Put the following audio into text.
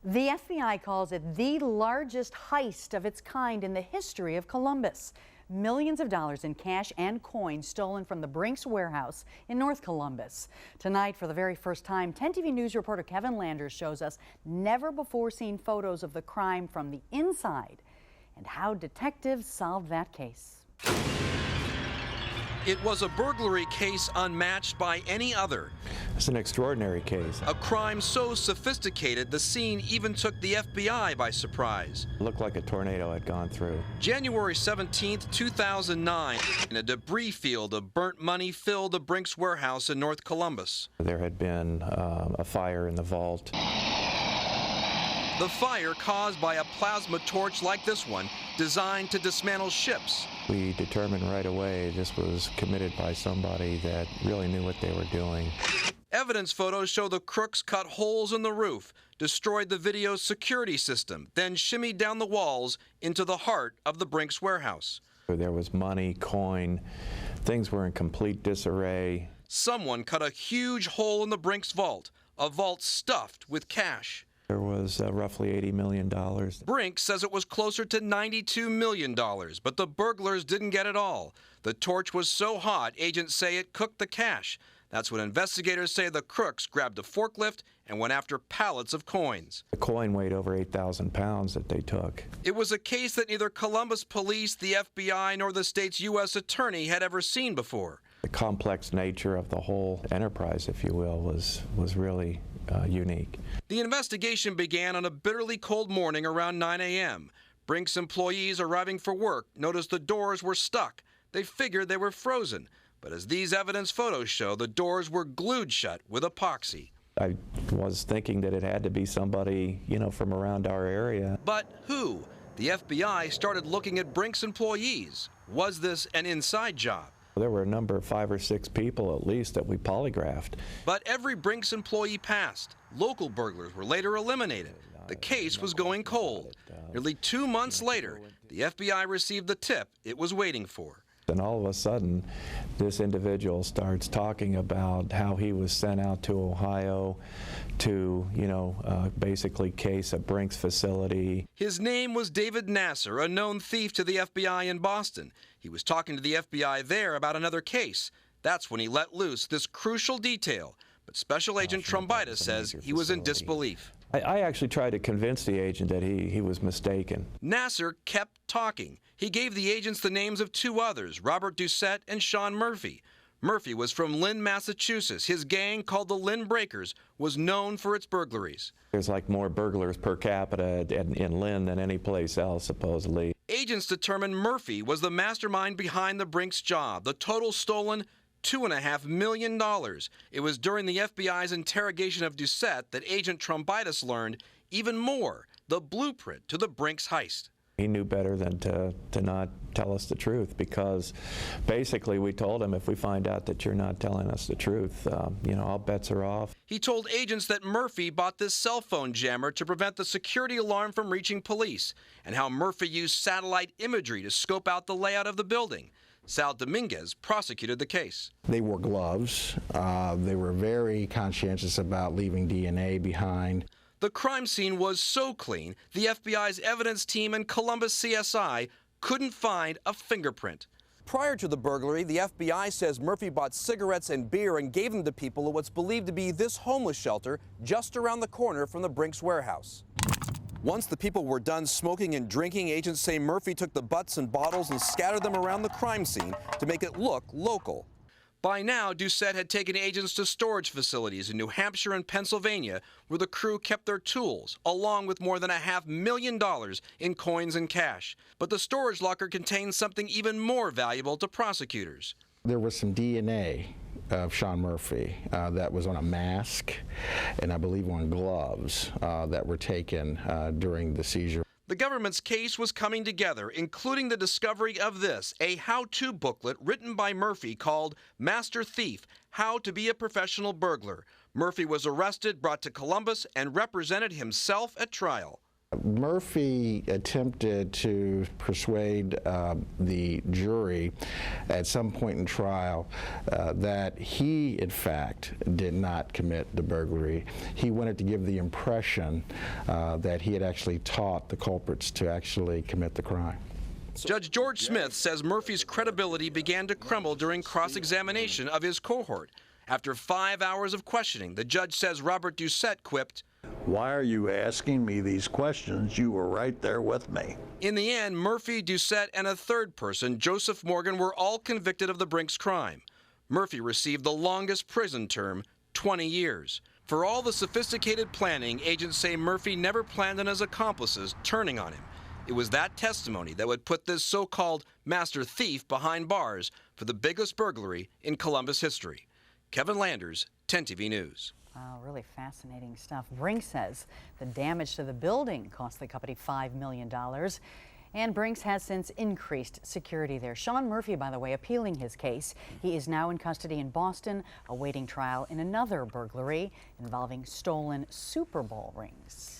The FBI calls it the largest heist of its kind in the history of Columbus. Millions of dollars in cash and coins stolen from the Brinks warehouse in North Columbus. Tonight, for the very first time, 10 TV News reporter Kevin Landers shows us never-before-seen photos of the crime from the inside and how detectives solved that case. It was a burglary case unmatched by any other. It's an extraordinary case. A crime so sophisticated, the scene even took the FBI by surprise. It looked like a tornado had gone through. January 17, 2009, in a debris field of burnt money filled the Brinks warehouse in North Columbus. There had been a fire in the vault. The fire caused by a plasma torch like this one, designed to dismantle ships. We determined right away this was committed by somebody that really knew what they were doing. Evidence photos show the crooks cut holes in the roof, destroyed the video's security system, then shimmied down the walls into the heart of the Brinks warehouse. There was money, coin, things were in complete disarray. Someone cut a huge hole in the Brinks vault, a vault stuffed with cash. There was roughly $80 million. Brinks says it was closer to $92 million, but the burglars didn't get it all. The torch was so hot, agents say it cooked the cash. That's when investigators say the crooks grabbed a forklift and went after pallets of coins. The coin weighed over 8,000 pounds that they took. It was a case that neither Columbus Police, the FBI, nor the state's U.S. attorney had ever seen before. The complex nature of the whole enterprise, if you will, was really unique. The investigation began on a bitterly cold morning around 9 a.m. Brinks employees arriving for work noticed the doors were stuck. They figured they were frozen. But as these evidence photos show, the doors were glued shut with epoxy. I was thinking that it had to be somebody, from around our area. But who? The FBI started looking at Brinks employees. Was this an inside job? There were a number of 5 or 6 people at least that we polygraphed. But every Brinks employee passed. Local burglars were later eliminated. The case was going cold. Nearly 2 months later, the FBI received the tip it was waiting for. And all of a sudden, this individual starts talking about how he was sent out to Ohio to, basically case a Brinks facility. His name was David Nasser, a known thief to the FBI in Boston. He was talking to the FBI there about another case. That's when he let loose this crucial detail. But Special Agent Trombitis says he was in disbelief. I actually tried to convince the agent that he was mistaken. Nasser kept talking. He gave the agents the names of 2 others, Robert Doucette and Sean Murphy. Murphy was from Lynn, Massachusetts. His gang, called the Lynn Breakers, was known for its burglaries. There's like more burglars per capita in Lynn than any place else, supposedly. Agents determined Murphy was the mastermind behind the Brinks job. The total stolen, $2.5 million. It was during the FBI's interrogation of Doucette that Agent Trombitis learned even more, the blueprint to the Brinks heist. He knew better than to not tell us the truth, because basically we told him, if we find out that you're not telling us the truth, all bets are off. He told agents that Murphy bought this cell phone jammer to prevent the security alarm from reaching police, and how Murphy used satellite imagery to scope out the layout of the building. Sal Dominguez prosecuted the case. They wore gloves. They were very conscientious about leaving DNA behind. The crime scene was so clean, the FBI's evidence team and Columbus CSI couldn't find a fingerprint. Prior to the burglary, the FBI says Murphy bought cigarettes and beer and gave them to people at what's believed to be this homeless shelter just around the corner from the Brinks warehouse. Once the people were done smoking and drinking, agents say Murphy took the butts and bottles and scattered them around the crime scene to make it look local. By now, Doucette had taken agents to storage facilities in New Hampshire and Pennsylvania, where the crew kept their tools, along with more than $500,000 in coins and cash. But the storage locker contained something even more valuable to prosecutors. There was some DNA of Sean Murphy that was on a mask and I believe on gloves that were taken during the seizure. The government's case was coming together, including the discovery of this, a how-to booklet written by Murphy called Master Thief: How to Be a Professional Burglar. Murphy was arrested, brought to Columbus, and represented himself at trial. Murphy attempted to persuade the jury at some point in trial that he, in fact, did not commit the burglary. He wanted to give the impression that he had actually taught the culprits to actually commit the crime. Judge George Smith says Murphy's credibility began to crumble during cross-examination of his cohort. After 5 hours of questioning, the judge says Robert Doucette quipped, "Why are you asking me these questions? You were right there with me." In the end, Murphy, Doucette, and a third person, Joseph Morgan, were all convicted of the Brinks crime. Murphy received the longest prison term, 20 years. For all the sophisticated planning, agents say Murphy never planned on his accomplices turning on him. It was that testimony that would put this so-called master thief behind bars for the biggest burglary in Columbus history. Kevin Landers, 10 TV News. Wow, really fascinating stuff. Brinks says the damage to the building cost the company $5 million. And Brinks has since increased security there. Sean Murphy, by the way, appealing his case. He is now in custody in Boston, awaiting trial in another burglary involving stolen Super Bowl rings.